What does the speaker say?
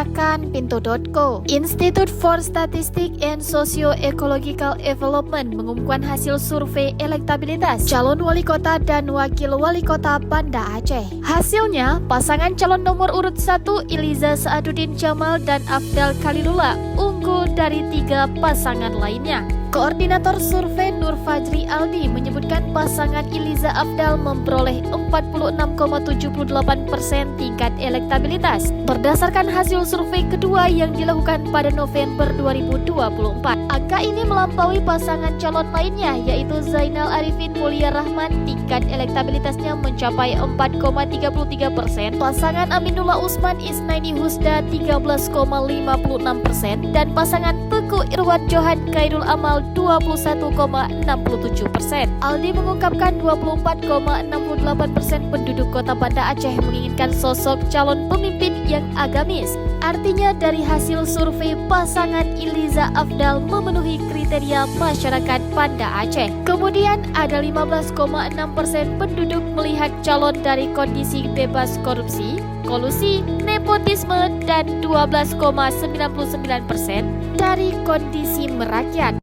diberitakan Pintu.co. Institute for Statistics and Socio-Ecological Development mengumumkan hasil survei elektabilitas calon wali kota dan wakil wali kota Banda Aceh. Hasilnya, pasangan calon nomor urut 1 Iliza Saaduddin Jamal dan Afdal Khalilullah unggul dari 3 pasangan lainnya. Koordinator survei Nur Fajri Aldi menyebutkan pasangan Iliza Afdal memperoleh 46,78% tingkat elektabilitas berdasarkan hasil survei kedua yang dilakukan pada November 2024. Angka ini melampaui pasangan calon lainnya yaitu Zainal Arifin Mulia Rahman, tingkat elektabilitasnya mencapai 4,33%, pasangan Aminullah Usman Isnaini Husda 13,56% dan pasangan Teguh Irwan Johan Khairul Amal 21,67%. Aldi mengungkapkan 24,68% penduduk kota Banda Aceh menginginkan sosok calon pemimpin yang agamis. Artinya dari hasil survei pasangan Iliza Afdal memenuhi kriteria masyarakat Banda Aceh. Kemudian ada 15,6% penduduk melihat calon dari kondisi bebas korupsi, kolusi, nepotisme dan 12,99% dari kondisi merakyat.